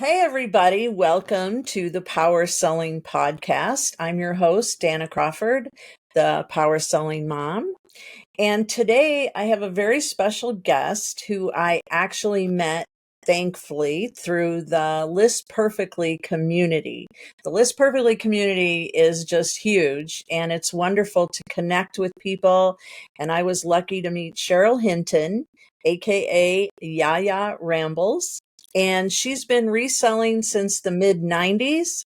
Hey, everybody. Welcome to the Power Selling Podcast. I'm your host, Dana Crawford, the Power Selling Mom. And today I have a very special guest who I actually met, thankfully, through the List Perfectly community. The List Perfectly community is just huge, and it's wonderful to connect with people. And I was lucky to meet Cheryl Hinton, aka YaYa Rambles. And she's been reselling since the mid 90s,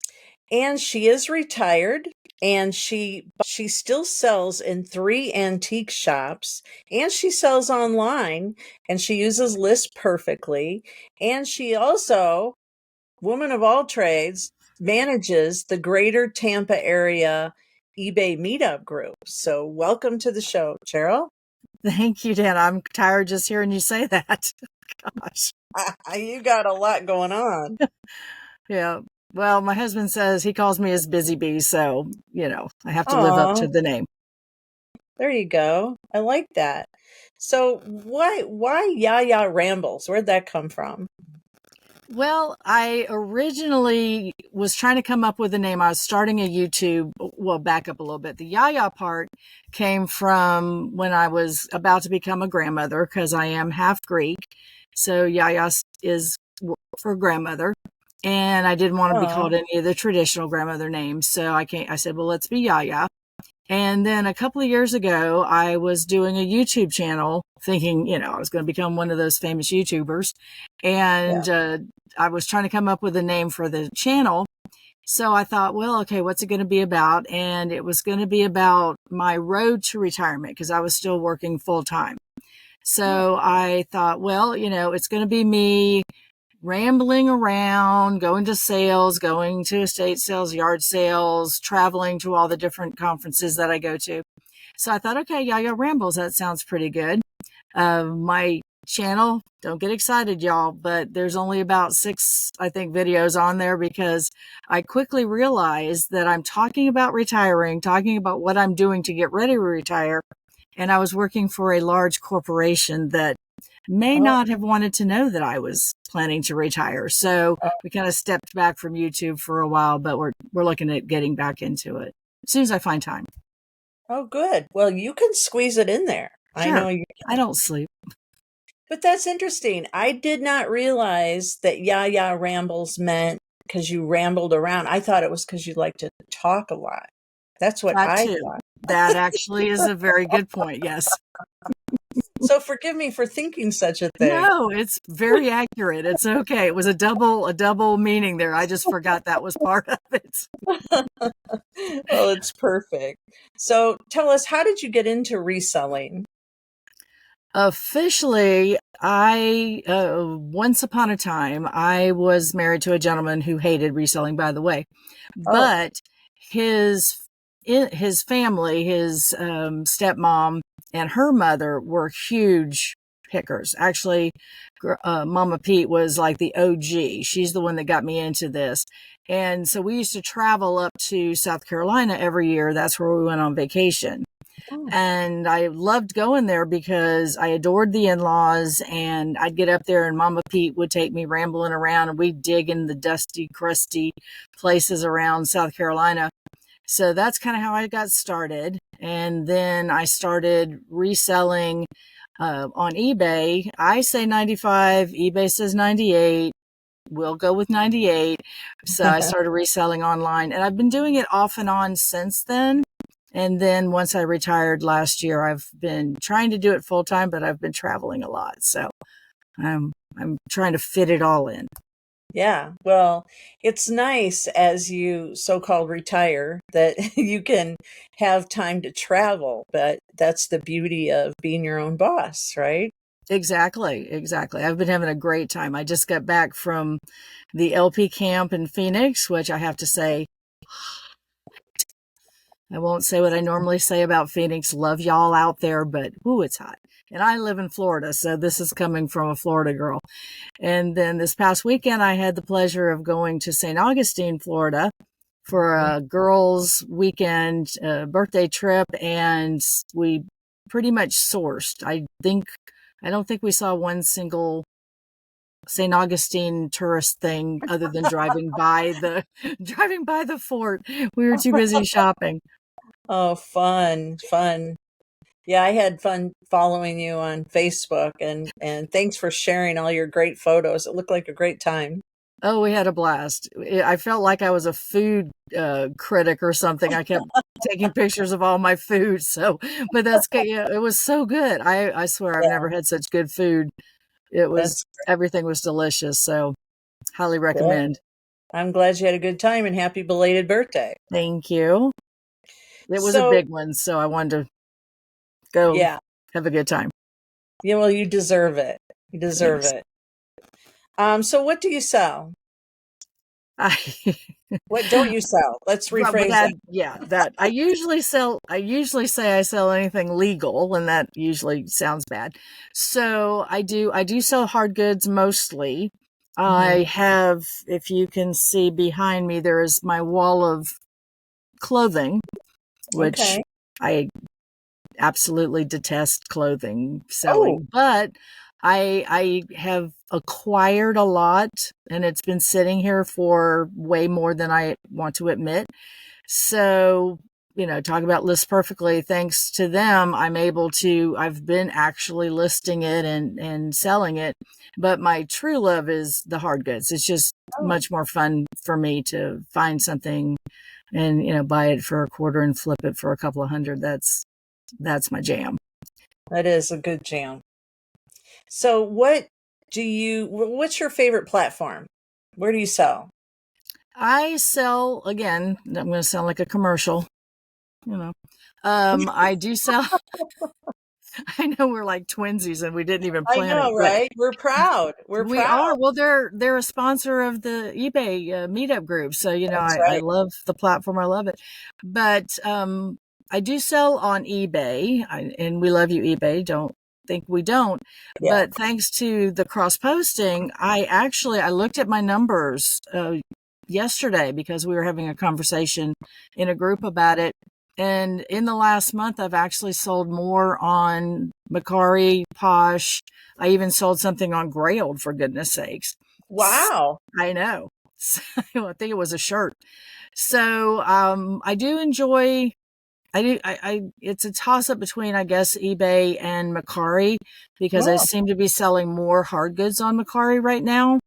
and she is retired, and she still sells in three antique shops, and she sells online, and she uses List Perfectly, and she also, woman of all trades, manages the greater Tampa area eBay meetup group. So welcome to the show, Cheryl. Thank you, Dan. I'm tired just hearing you say that. Gosh. You got a lot going on. Yeah. Well, my husband says he calls me his busy bee, so, I have to live up to Oh, the name. there you go. I like that. So why YaYa Rambles? Where'd that come from? Well, I originally was trying to come up with a name. I was starting a YouTube. Well, back up a little bit. The YaYa part came from when I was about to become a grandmother because I am half Greek. So YaYa is for grandmother. And I didn't want to be Oh, called any of the traditional grandmother names. So I said, well, let's be YaYa. And then a couple of years ago, I was doing a YouTube channel thinking, I was going to become one of those famous YouTubers. yeah. And I was trying to come up with a name for the channel. So I thought, well, okay, what's it going to be about? And it was going to be about my road to retirement because I was still working full time. Oh, So I thought, well, it's going to be me rambling around, going to sales, going to estate sales, yard sales, traveling to all the different conferences that I go to. So I thought, okay, YaYa Rambles, that sounds pretty good. My channel, don't get excited, y'all, but there's only about 6, I think, videos on there because I quickly realized that I'm talking about retiring, talking about what I'm doing to get ready to retire. And I was working for a large corporation that may oh, not have wanted to know that I was planning to retire. So oh, we kind of stepped back from YouTube for a while, but we're looking at getting back into it as soon as I find time. oh, good. Well, you can squeeze it in there. I Sure. know you I can. don't sleep. But that's interesting. I did not realize that YaYa Rambles meant because you rambled around. I thought it was because you like to talk a lot. That's what That I too. thought. That actually is a very good point. Yes. So forgive me for thinking such a thing. No, it's very accurate. It's okay. It was a double meaning there. I just forgot that was part of it. Well, it's perfect. So tell us, how did you get into reselling? Officially, I once upon a time I was married to a gentleman who hated reselling, by the way, Oh, but his his family, his stepmom and her mother were huge pickers. Actually, Mama Pete was like the OG. She's the one that got me into this. And so we used to travel up to South Carolina every year. That's where we went on vacation. oh, And I loved going there because I adored the in-laws, and I'd get up there and Mama Pete would take me rambling around and we'd dig in the dusty, crusty places around South Carolina. So that's kind of how I got started. And then I started reselling on eBay. I say 95, eBay says 98. We'll go with 98. So I started reselling online, and I've been doing it off and on since then. And then once I retired last year, I've been trying to do it full time, but I've been traveling a lot. So I'm trying to fit it all in. yeah. Well, it's nice as you so-called retire that you can have time to travel, but that's the beauty of being your own boss, right? Exactly, exactly. I've been having a great time. I just got back from the LP camp in Phoenix, which I have to say, I won't say what I normally say about Phoenix. Love y'all out there, but ooh, it's hot. And I live in Florida, so this is coming from a Florida girl. And then this past weekend, I had the pleasure of going to St. Augustine, Florida for a girls' weekend birthday trip, and we pretty much sourced. I don't think we saw one single St. Augustine tourist thing other than driving by the fort. We were too busy shopping. Oh, fun, fun. Yeah, I had fun following you on Facebook, and thanks for sharing all your great photos. It looked like a great time. Oh, we had a blast. I felt like I was a food critic or something. I kept taking pictures of all my food. So, but that's good. Yeah, it was so good. I swear I've Yeah, never had such good food. It was, that's everything was delicious. So, highly good. recommend. I'm glad you had a good time and happy belated birthday. Thank you. It was a So, big one. So, I wanted to go yeah, have a good time. yeah, well, you deserve it. You deserve Thanks. it. So what do you sell? I, What don't you sell? Let's Well, but rephrase that, that. yeah, that I usually say I sell anything legal, and that usually sounds bad. So I do sell hard goods mostly. Hmm. I have, if you can see behind me, there is my wall of clothing, which Okay. I absolutely detest clothing Oh, selling, but I have acquired a lot, and it's been sitting here for way more than I want to admit. So, talk about list perfectly. Thanks to them, I've been actually listing it and selling it. But my true love is the hard goods. It's just oh, much more fun for me to find something and, buy it for a quarter and flip it for a couple of hundred. That's my jam. that is a good jam. So what's your favorite platform? Where do you sell? I sell, again, I'm going to sound like a commercial, you know. I do sell, I know we're like twinsies and we didn't even I plan it, know, but right? We're proud. We're we proud. are. Well, they're a sponsor of the eBay meetup group, so That's I right. love the platform. I love it, but I do sell on eBay, and we love you, eBay. Don't think we don't. Yeah. But thanks to the cross posting, I looked at my numbers yesterday because we were having a conversation in a group about it. And in the last month, I've actually sold more on Macari, Posh. I even sold something on Grailed, for goodness sakes. Wow. I know. So, I think it was a shirt. So I do enjoy. It's a toss up between, I guess, eBay and Macari because I Oh, seem to be selling more hard goods on Macari right now.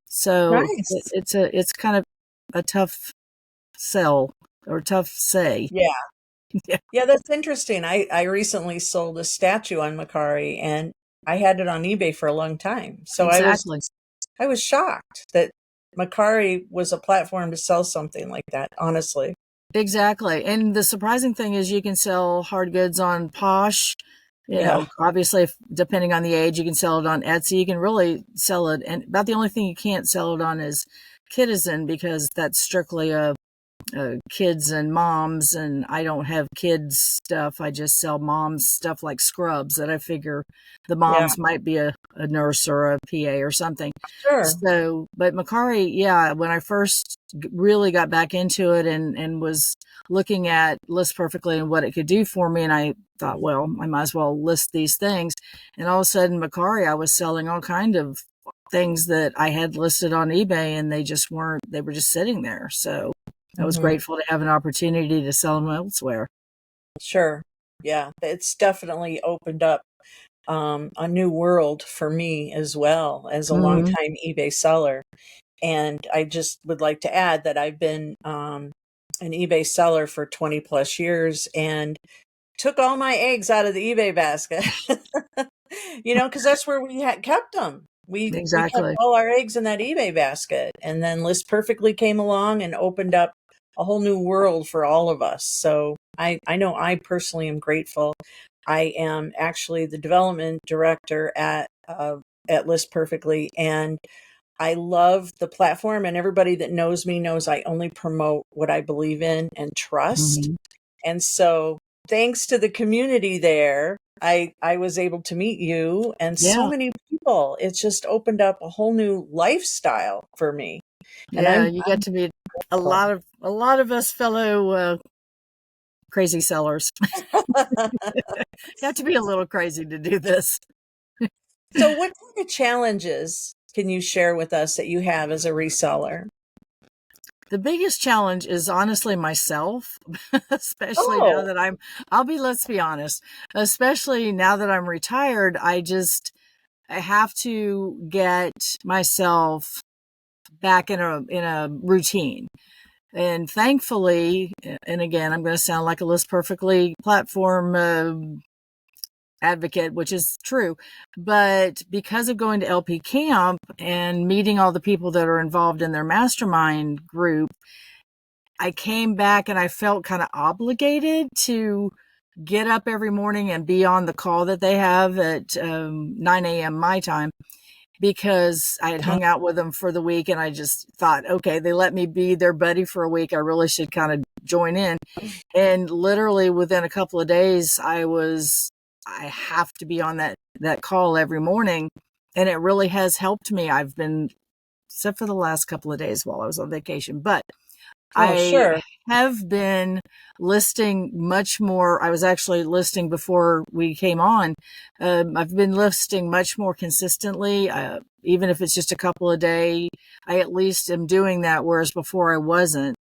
So nice. it's kind of a tough sell or tough say. Yeah. Yeah, Yeah, that's interesting. I recently sold a statue on Macari and I had it on eBay for a long time. So exactly. I was shocked that Macari was a platform to sell something like that, honestly. Exactly. And the surprising thing is you can sell hard goods on Posh. Yeah. Obviously, depending on the age, you can sell it on Etsy. You can really sell it. And about the only thing you can't sell it on is Kitizen because that's strictly a kids and moms, and I don't have kids stuff. I just sell moms stuff like scrubs that I figure the Yeah. moms might be a nurse or a PA or something. Sure. So, but Macari, yeah, when I first really got back into it and was looking at List Perfectly and what it could do for me, and I thought, well, I might as well list these things. And all of a sudden, Macari, I was selling all kind of things that I had listed on eBay, and they were just sitting there. So I was Hmm. grateful to have an opportunity to sell them elsewhere. Sure. Yeah. It's definitely opened up a new world for me as well as a Hmm. longtime eBay seller. And I just would like to add that I've been an eBay seller for 20 plus years and took all my eggs out of the eBay basket. Because that's where we had kept them. We kept Exactly. all our eggs in that eBay basket, and then List Perfectly came along and opened up a whole new world for all of us. So I know I personally am grateful. I am actually the development director at List Perfectly, and I love the platform. And everybody that knows me knows I only promote what I believe in and trust. Hmm. And so thanks to the community there, I was able to meet you and so Yeah. many people. It's just opened up a whole new lifestyle for me. And Yeah. You get to meet grateful. a lot of us fellow crazy sellers. You have to be a little crazy to do this. So what kind of challenges can you share with us that you have as a reseller? The biggest challenge is honestly myself, especially now Oh, that let's be honest, especially now that I'm retired, I have to get myself back in a routine. And thankfully, and again, I'm going to sound like a List Perfectly platform advocate, which is true, but because of going to LP camp and meeting all the people that are involved in their mastermind group, I came back and I felt kind of obligated to get up every morning and be on the call that they have at 9 a.m. my time, because I had hung out with them for the week and I just thought, okay, they let me be their buddy for a week. I really should kind of join in. And literally within a couple of days, I have to be on that call every morning. And it really has helped me. I've been, except for the last couple of days while I was on vacation, but oh, I sure. have been listing much more. I was actually listing before we came on. I've been listing much more consistently, even if it's just a couple a day. I at least am doing that, whereas before I wasn't.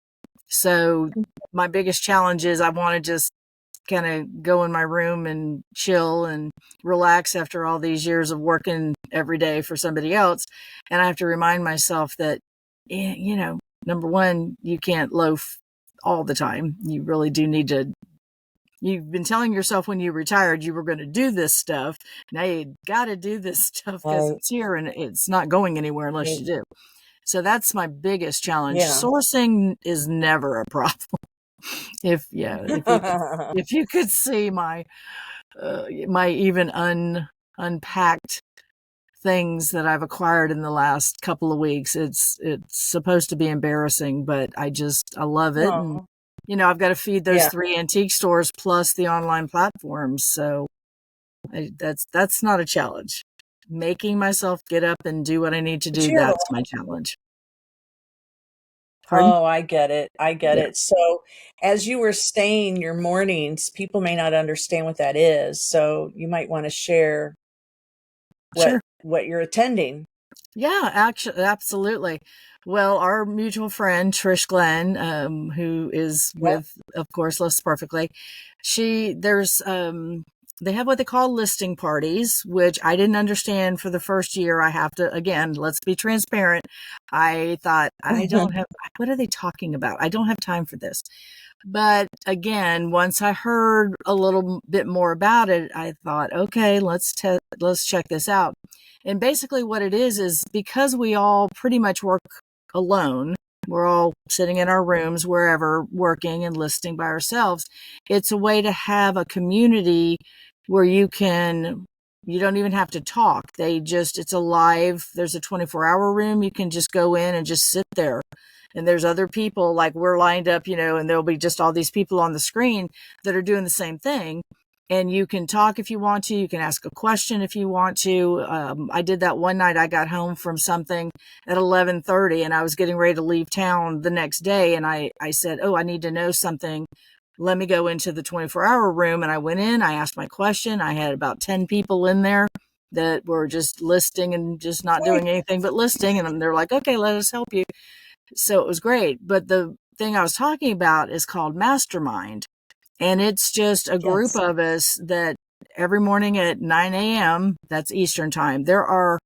So my biggest challenge is I want to just kind of go in my room and chill and relax after all these years of working every day for somebody else. And I have to remind myself that, number one, you can't loaf all the time. You really do need to. You've been telling yourself when you retired you were going to do this stuff. Now you got to do this stuff because Right. it's here and it's not going anywhere unless you do. So that's my biggest challenge. Yeah. Sourcing is never a problem. If you could see my even unpacked things that I've acquired in the last couple of weeks, it's supposed to be embarrassing, but I love it. And Oh, I've got to feed those yeah. 3 antique stores plus the online platforms. So that's not a challenge. Making myself get up and do what I need to do, Cheryl. that's my challenge. Pardon? Oh, I get it. I get Yeah, it. So, as you were staying your mornings, people may not understand what that is. So, you might want to share sure. what you're attending. Yeah, actually, absolutely. Well, our mutual friend Trish Glenn, who is Yep. with, of course, Lists Perfectly, they have what they call listing parties, which I didn't understand for the first year. I have to, again, let's be transparent. I thought, I don't have, what are they talking about? I don't have time for this. But again, once I heard a little bit more about it, I thought, okay, let's check this out. And basically what it is because we all pretty much work alone, we're all sitting in our rooms wherever working and listing by ourselves. It's a way to have a community where you don't even have to talk. It's a live, there's a 24-hour room. You can just go in and just sit there. And there's other people, like we're lined up, and there'll be just all these people on the screen that are doing the same thing. And you can talk if you want to. You can ask a question if you want to. I did that one night. I got home from something at 11:30, and I was getting ready to leave town the next day. And I said, "Oh, I need to know something. Let me go into the 24-hour room." And I went in. I asked my question. I had about 10 people in there that were just listing and just not doing anything but listing. And they're like, "Okay, let us help you." So it was great. But the thing I was talking about is called Mastermind. And it's just a group Yes. of us that every morning at 9 a.m., that's Eastern time, there are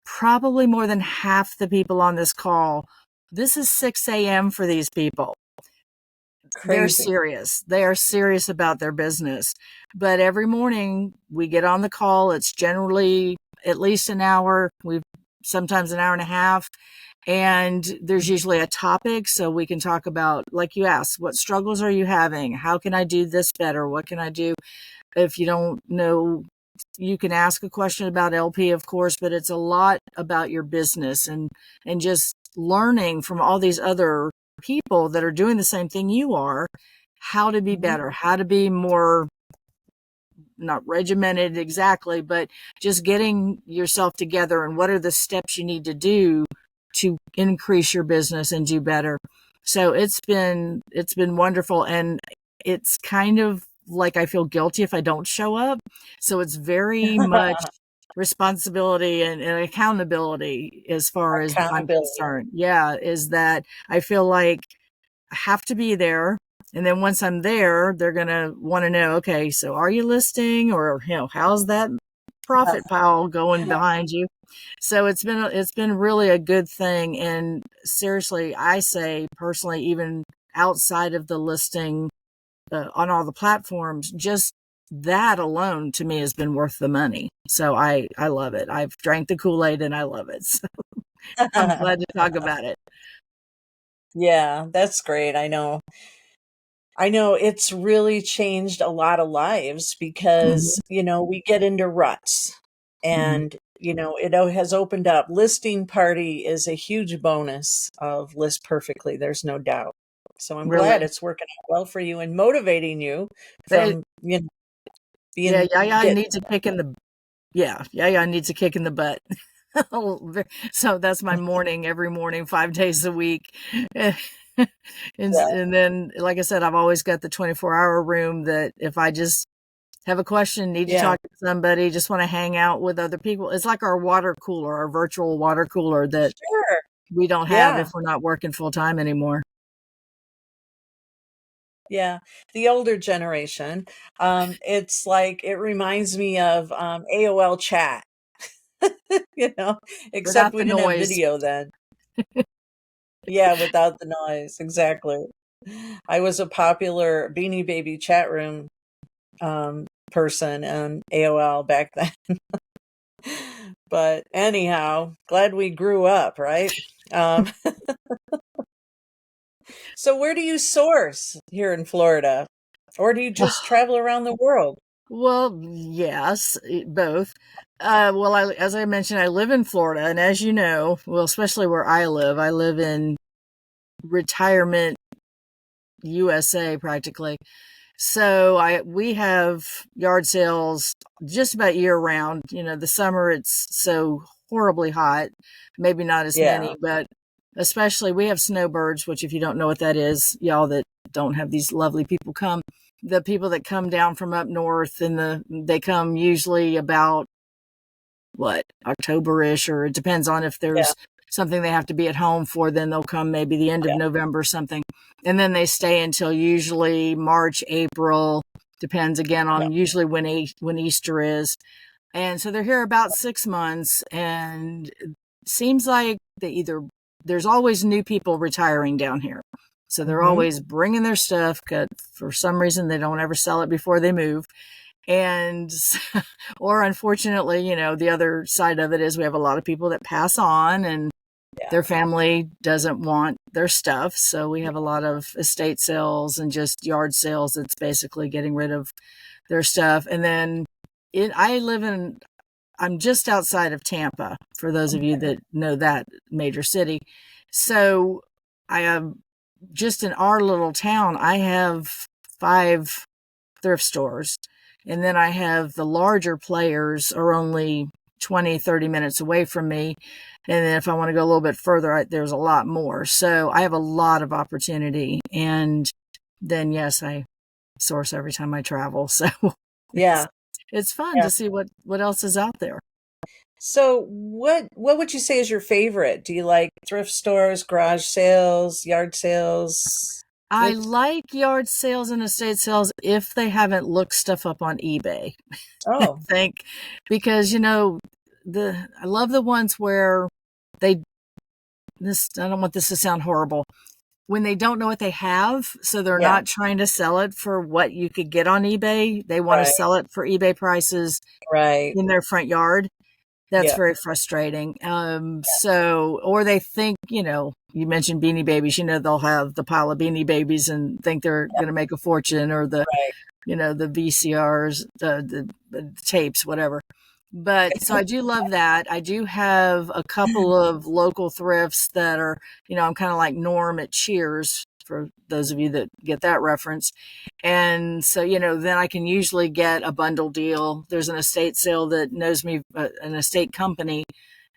probably more than half the people on this call. This is 6 a.m. for these people. They're Crazy. serious. They are serious about their business. But every morning we get on the call. It's generally at least an hour. We've sometimes an hour and a half. And there's usually a topic. So we can talk about, like you asked, what struggles are you having? How can I do this better? What can I do? If you don't know, you can ask a question about LP, of course, but it's a lot about your business and just learning from all these other people that are doing the same thing you are, how to be Mhm. better, how to be more, not regimented exactly, but just getting yourself together and what are the steps you need to do to increase your business and do better. So it's been wonderful. And it's kind of like I feel guilty if I don't show up. So it's very much responsibility and accountability as far as I'm Accountability. concerned. Yeah, is that I feel like I have to be there. And then once I'm there, they're going to want to know, okay, so are you listing, or, how's that profit pile going behind you? So it's been really a good thing. And seriously, I say personally, even outside of the listing on all the platforms, just that alone to me has been worth the money. So I love it. I've drank the Kool-Aid and I love it. So I'm glad to talk about it. Yeah, that's great. I know it's really changed a lot of lives because, we get into ruts and, it has opened up. Listing Party is a huge bonus of List Perfectly. There's no doubt. So I'm glad Really. it's working out well for you and motivating you They, from, yeah, get, needs a kick in the YaYa needs a kick in the butt. So that's my morning every morning, 5 days a week. and, yeah, and then, like I said, I've always got the 24-hour room that if I just have a question, need to yeah, talk to somebody, just want to hang out with other people. It's like our water cooler, our virtual water cooler that sure. we don't have Yeah. if we're not working full time anymore. Yeah, the older generation. It's like it reminds me of AOL chat, except Without we the didn't have noise. video then. Yeah, without the noise, exactly. I was a popular Beanie Baby chat room person on AOL back then. But anyhow, glad we grew up, right? Um, so where do you source here in Florida? Or do you just travel around the world? Well, yes, both. Well, as I mentioned, I live in Florida, and as you know, well, especially where I live in retirement USA practically. So we have yard sales just about year round. The summer it's so horribly hot, maybe not as Yeah, many, but especially we have snowbirds, which if you don't know what that is, y'all that don't have these lovely people come, the people that come down from up north they come usually about what, October-ish, or it depends on if yeah, there's something they have to be at home for, then they'll come maybe the end of yeah, November or something. And then they stay until usually March, April, depends again yeah. on usually when Easter is. And so they're here about 6 months, and it seems like there's always new people retiring down here. So they're Hmm. always bringing their stuff, but for some reason they don't ever sell it before they move. And or unfortunately, the other side of it is we have a lot of people that pass on and Yeah. their family doesn't want their stuff. So we have a lot of estate sales and just yard sales that's basically getting rid of their stuff. And then I'm just outside of Tampa, for those of you that know that major city. So I have just in our little town, I have 5 thrift stores. And then I have the larger players are only 20, 30 minutes away from me. And then if I want to go a little bit further, there's a lot more. So I have a lot of opportunity. And then, yes, I source every time I travel. So Yeah. it's fun Yeah. to see what else is out there. So what would you say is your favorite? Do you like thrift stores, garage sales, yard sales? I Which like yard sales and estate sales if they haven't looked stuff up on eBay. I oh, think because I love the ones where they I don't want this to sound horrible, when they don't know what they have, so they're yeah, not trying to sell it for what you could get on eBay. They want to right, sell it for eBay prices right. in their front yard. That's Yeah, very frustrating. Or they think, you mentioned Beanie Babies, they'll have the pile of Beanie Babies and think they're going to make a fortune, or right. the VCRs, the tapes, whatever. But so I do love that. I do have a couple of local thrifts that are, I'm kind of like Norm at Cheers, for those of you that get that reference. And so, then I can usually get a bundle deal. There's an estate sale that knows me, an estate company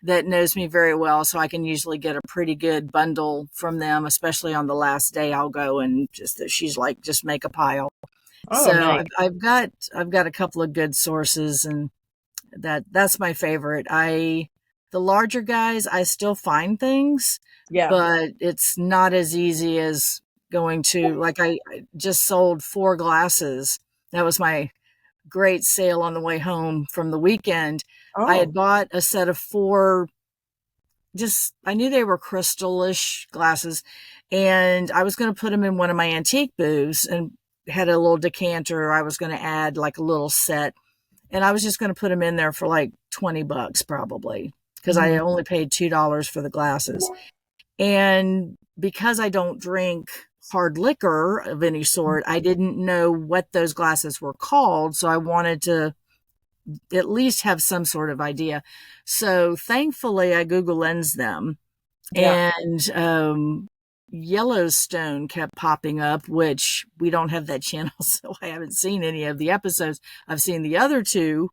that knows me very well. So I can usually get a pretty good bundle from them, especially on the last day. I'll go and she's like, just make a pile. Oh, So nice. I've got a couple of good sources, and That's my favorite. The larger guys, I still find things, Yeah. but it's not as easy as going to, like, I just sold 4 glasses. That was my great sale on the way home from the weekend. I Oh. had bought a set of 4, I knew they were crystallish glasses, and I was going to put them in one of my antique booths and had a little decanter. I was going to add like a little set, and I was just going to put them in there for like $20 probably, because I Mhm. only paid $2 for the glasses. And because I don't drink hard liquor of any sort, I didn't know what those glasses were called. So I wanted to at least have some sort of idea. So thankfully, I Google Lens them, Yeah. and Yellowstone kept popping up, which we don't have that channel, so I haven't seen any of the episodes. I've seen the other 2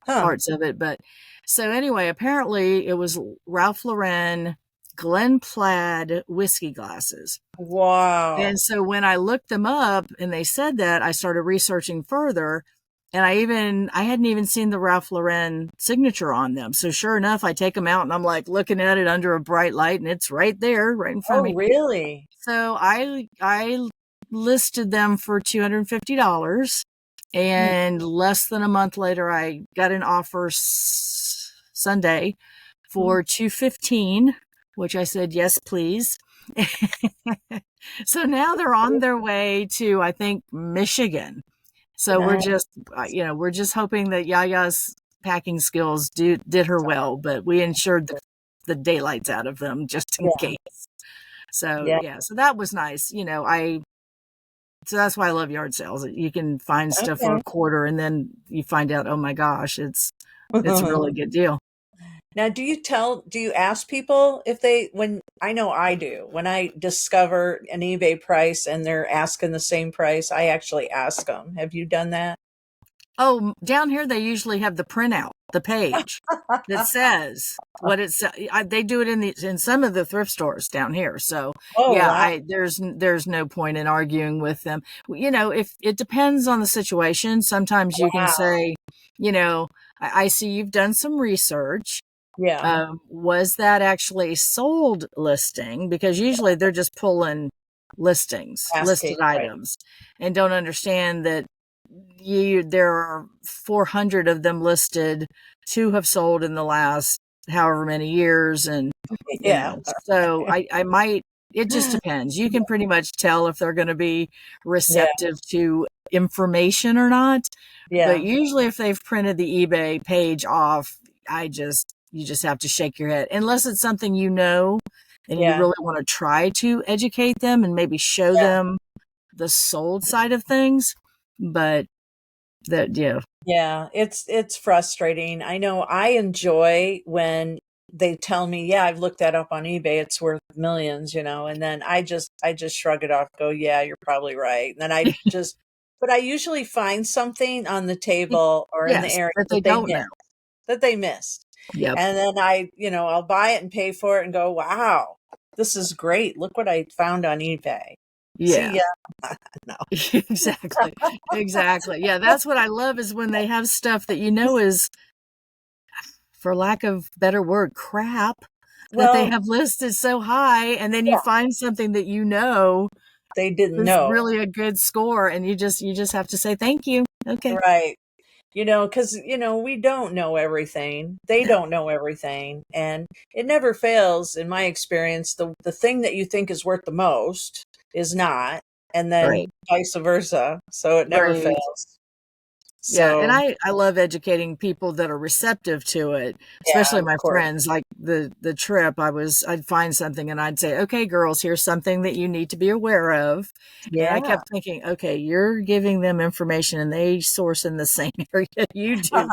Huh. parts of it, but so anyway, apparently it was Ralph Lauren Glen Plaid whiskey glasses. Wow. And so when I looked them up and they said that, I started researching further, and I hadn't even seen the Ralph Lauren signature on them. So sure enough, I take them out and I'm like looking at it under a bright light, and it's right there, right in front of Oh, me. really? So I listed them for $250, Mm. and less than a month later, I got an offer Sunday for $215, which I said yes, please. So now they're on their way to, I think, Michigan. So Nice. we're just hoping that YaYa's packing skills did her well, but we insured the daylights out of them just in Yeah. case. So Yeah. yeah, so that was nice. So that's why I love yard sales. You can find stuff for Okay. a quarter, and then you find out, oh my gosh, it's a really good deal. Now, do you ask people if I know I do, when I discover an eBay price and they're asking the same price, I actually ask them. Have you done that? Oh, down here they usually have the printout, the page that says what it's. They do it in some of the thrift stores down here. So Oh, yeah, wow. there's no point in arguing with them. If it depends on the situation, sometimes you can Wow. say, I see you've done some research. Yeah. Was that actually a sold listing? Because usually they're just pulling Asking, listed right. items, and don't understand that there are 400 of them listed. 2 have sold in the last however many years, and Yeah. so I might. It just depends. You can pretty much tell if they're going to be Yeah. receptive to information or not. But Yeah. usually, if they've printed the eBay page off, you just have to shake your head, unless it's something and you Yeah. really want to try to educate them and maybe show Yeah. them the sold side of things. But yeah. Yeah, it's frustrating. I know I enjoy when they tell me, "Yeah, I've looked that up on eBay. It's worth millions," and then I just shrug it off, go, "Yeah, you're probably right." And then but I usually find something on the table or in the Yes, area but they don't know. that they missed. Yep. And then I'll buy it and pay for it and go, "Wow, this is great. Look what I found on eBay." See Yeah. ya. No. Exactly. Exactly. Yeah, that's what I love, is when they have stuff that is, for lack of better word, crap, that they Well, have listed so high, and then you yeah, find something that they didn't is know. really a good score, and you just have to say thank you. Okay. Right. Because, we don't know everything. They No. don't know everything. And it never fails, in my experience, the thing that you think is worth the most is not, and then Right. vice versa. So it never Right. fails. Yeah, and So, I love educating people that are receptive to it, yeah, especially of my course. friends. Like the trip, I'd find something and I'd say, "Okay, girls, here's something that you need to be aware of." And I Yeah. kept thinking, "Okay, you're giving them information and they source in the same area you do."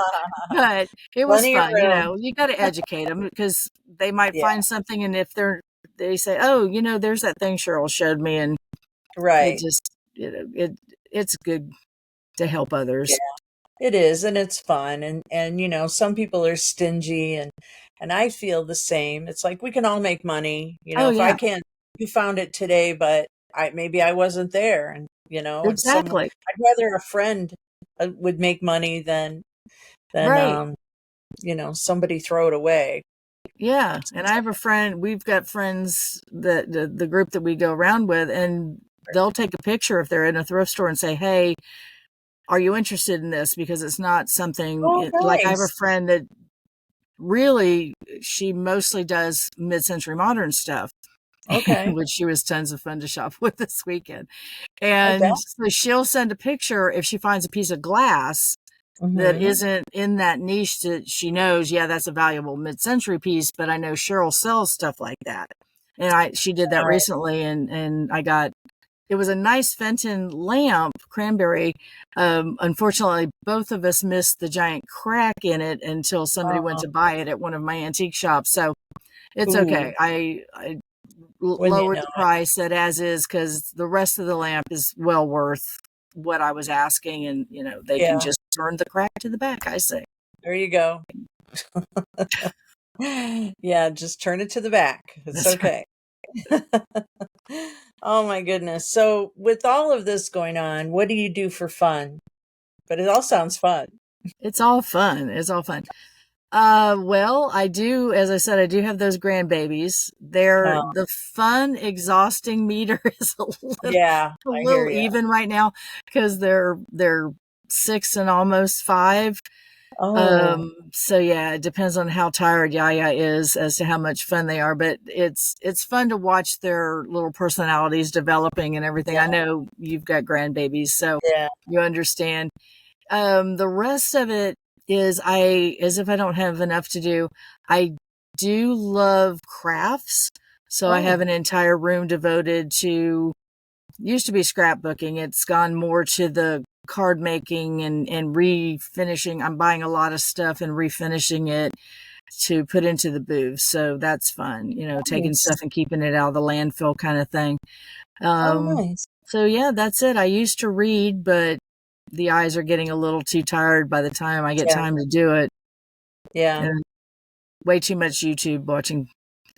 But it was Plenty of fun, room. you got to educate them, because they might Yeah. find something, and if they say, "Oh, there's that thing Cheryl showed me," and it Right. just it's good to help Yeah. others. It is, and it's fun, and some people are stingy, and I feel the same. It's like we can all make money, Oh if I yeah, can't, you found it today, but maybe I wasn't there, and someone, exactly. I'd rather a friend would make money than Right. somebody throw it away. Yeah. And I have a friend, we've got friends that the group that we go around with, and they'll take a picture if they're in a thrift store and say, "Hey, are you interested in this?" Because it's not something Oh, like I have a nice. friend that really, she mostly does mid-century modern stuff, Okay. which she was tons of fun to shop with this weekend. I bet. And so she'll send a picture if she finds a piece of glass that Mm-hmm. isn't in that niche that she knows, yeah, that's a valuable mid-century piece, but I know Cheryl sells stuff like that. And she did that Right. recently, and I got, it was a nice Fenton lamp, cranberry. Unfortunately, both of us missed the giant crack in it until somebody went Uh, to buy it at one of my antique shops. So it's ooh, okay. I when you lowered know the it. price at as is, because the rest of the lamp is well worth what I was asking. And, they can Yeah, just turn the crack to the back, I say. there you go. Yeah, just turn it to the back. It's That's right. okay. Oh my goodness. So with all of this going on, what do you do for fun? But it all sounds fun. It's all fun. It's all fun. Well, I do, as I said, I do have those grandbabies. Uh, The fun, exhausting meter is yeah, a I hear little you. even right now, because they're 6 and almost 5. Oh, So yeah, it depends on how tired YaYa is as to how much fun they are, but it's fun to watch their little personalities developing and everything. I yeah, know you've got grandbabies, so yeah. you understand. The rest of it is, as if I don't have enough to do, I do love crafts. So I have Oh, an entire room devoted to, used to be scrapbooking. It's gone more to the card making and refinishing. I'm buying a lot of stuff and refinishing it to put into the booth. So that's fun, taking nice. stuff and keeping it out of the landfill kind of thing. Oh, Um, nice. so yeah, that's it. I used to read, but the eyes are getting a little too tired by the time I get Yeah, time to do it. yeah. And way too much YouTube watching.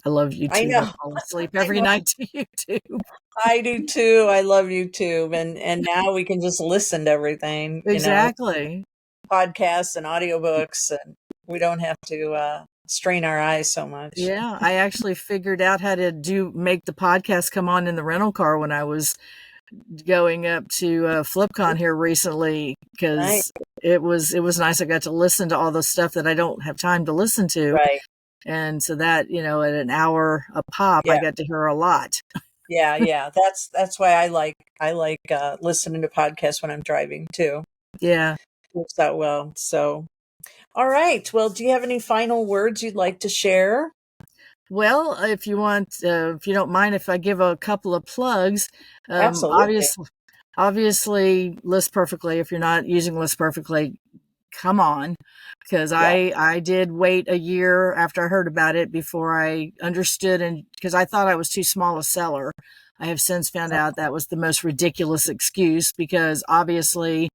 I love I YouTube. I know. fall asleep I every know. night to YouTube. I do too. I love YouTube, and now we can just listen to everything, Exactly. podcasts and audiobooks, and we don't have to strain our eyes so much. Yeah, I actually figured out how to make the podcast come on in the rental car when I was going up to FlipCon here recently, Right, because it was nice. I got to listen to all the stuff that I don't have time to listen to, right. and so that, at an hour a pop, I Yeah, got to hear a lot. yeah, yeah. That's why I like listening to podcasts when I'm driving too. Yeah. Works out well. So, all right. Well, do you have any final words you'd like to share? Well, if you want, if you don't mind, if I give a couple of plugs, Absolutely. obviously, List Perfectly. If you're not using List Perfectly, come on, because Yeah, I did wait a year after I heard about it before I understood, and because I thought I was too small a seller. I have since found out that was the most ridiculous excuse, because obviously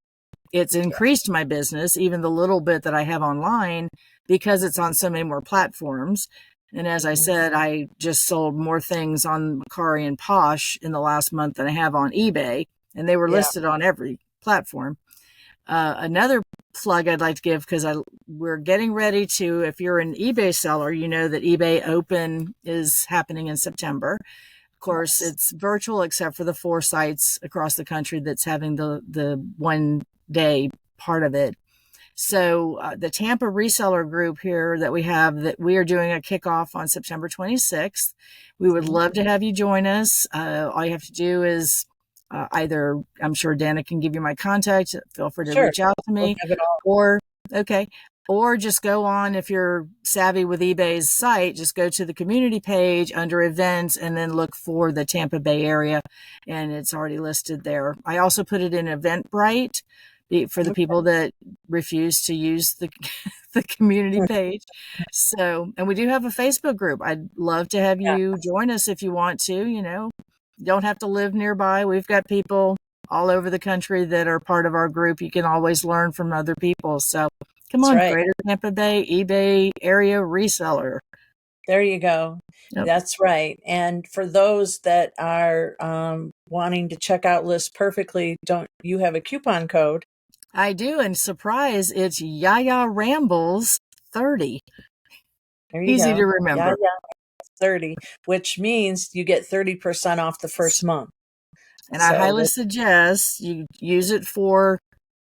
it's yeah, increased my business, even the little bit that I have online, because it's on so many more platforms. And as I mhm, said, I just sold more things on Macari and Posh in the last month than I have on eBay, and they were yeah. listed on every platform. Another plug I'd like to give, because we're getting ready to, if you're an eBay seller, you know that eBay Open is happening in September. Of course, Nice. it's virtual except for the 4 sites across the country that's having the 1 day part of it. So the Tampa reseller group here that we have, that we are doing a kickoff on September 26th. We would Mhm. love to have you join us. All you have to do is either, I'm sure Dana can give you my contact. Feel free to Sure. reach out to We'll me, have it all. or okay, or just go on, if you're savvy with eBay's site, just go to the community page under events and then look for the Tampa Bay area, and it's already listed there. I also put it in Eventbrite for the people that refuse to use the the community page. So, and we do have a Facebook group. I'd love to have Yeah, you join us if you want to. You don't have to live nearby. We've got people all over the country that are part of our group. You can always learn from other people. So come that's on, right. Greater Tampa Bay eBay area reseller. There you go. Yep. That's right. And for those that are wanting to check out List Perfectly, don't you have a coupon code? I do. And surprise, it's YaYa Rambles 30. There you Easy go. to Yeah, remember. yeah, 30, which means you get 30% off the first month. And I So highly that's suggest you use it for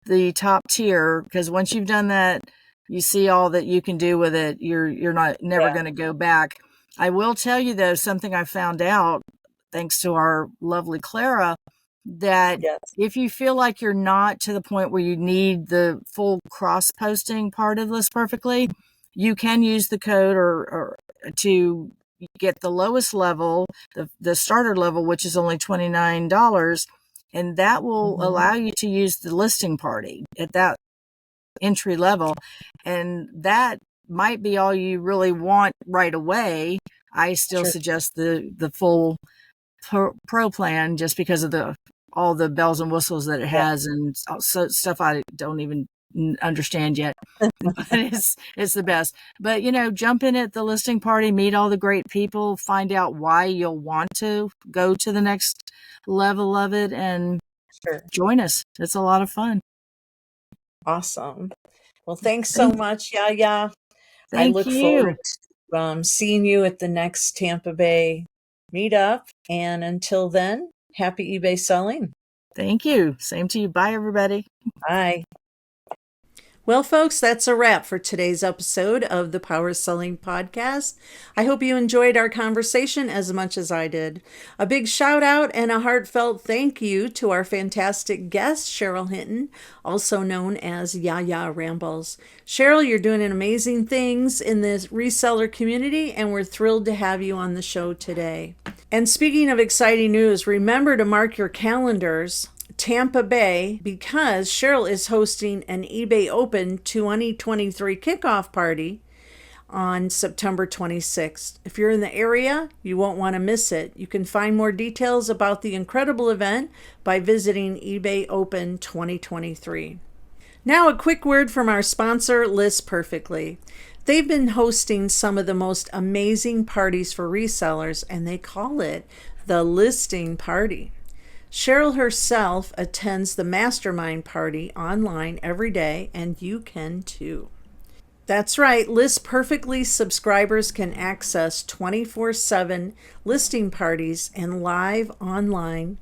the top tier, because once you've done that, you see all that you can do with it. You're not never yeah, going to go back. I will tell you though, something I found out thanks to our lovely Clara, that yes. if you feel like you're not to the point where you need the full cross posting part of this perfectly, you can use the code or to get the lowest level, the starter level, which is only $29, and that will Mhm. allow you to use the listing party at that entry level. And that might be all you really want right away. I still Sure. suggest the full pro plan, just because of the all the bells and whistles that it Yeah. has, and so stuff I don't even understand yet. But it's the best. But jump in at the listing party, meet all the great people, find out why you'll want to go to the next level of it, and Sure. join us. It's a lot of fun. Awesome. Well, thanks so Thank, much, YaYa. I thank look forward you. to seeing you at the next Tampa Bay meetup. And until then, happy eBay selling. Thank you. Same to you. Bye, everybody. Bye. Well, folks, that's a wrap for today's episode of the Power Selling Podcast. I hope you enjoyed our conversation as much as I did. A big shout out and a heartfelt thank you to our fantastic guest, Cheryl Hinton, also known as YaYa Rambles. Cheryl, you're doing amazing things in this reseller community, and we're thrilled to have you on the show today. And speaking of exciting news, remember to mark your calendars Tampa Bay, because Cheryl is hosting an eBay Open 2023 kickoff party on September 26th. If you're in the area, you won't want to miss it. You can find more details about the incredible event by visiting eBay Open 2023. Now, a quick word from our sponsor, List Perfectly. They've been hosting some of the most amazing parties for resellers, and they call it the Listing Party. Cheryl herself attends the mastermind party online every day, and you can too. That's right, List Perfectly subscribers can access 24/7 listing parties and live online.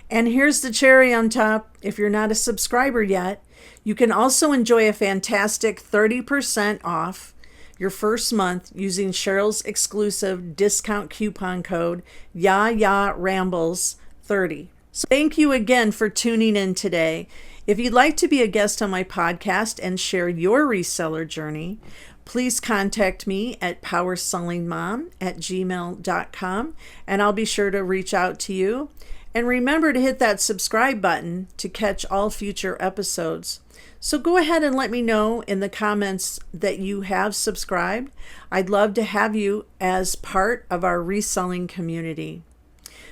And here's the cherry on top: if you're not a subscriber yet, you can also enjoy a fantastic 30% off your first month using Cheryl's exclusive discount coupon code YaYaRambles30. So thank you again for tuning in today. If you'd like to be a guest on my podcast and share your reseller journey, please contact me at powersellingmom@gmail.com, and I'll be sure to reach out to you. And remember to hit that subscribe button to catch all future episodes. So go ahead and let me know in the comments that you have subscribed. I'd love to have you as part of our reselling community.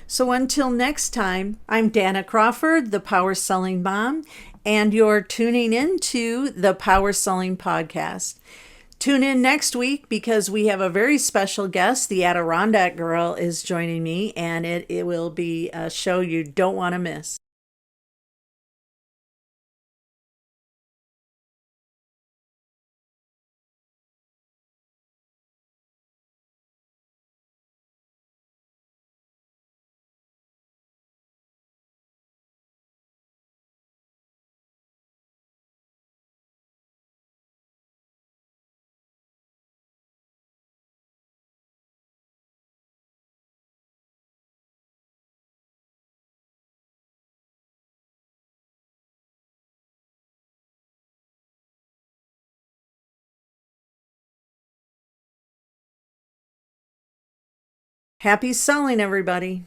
So until next time, I'm Dana Crawford, the Power Selling Mom, and you're tuning into the Power Selling Podcast. Tune in next week because we have a very special guest. The Adirondack Girl is joining me, and it will be a show you don't want to miss. Happy selling, everybody.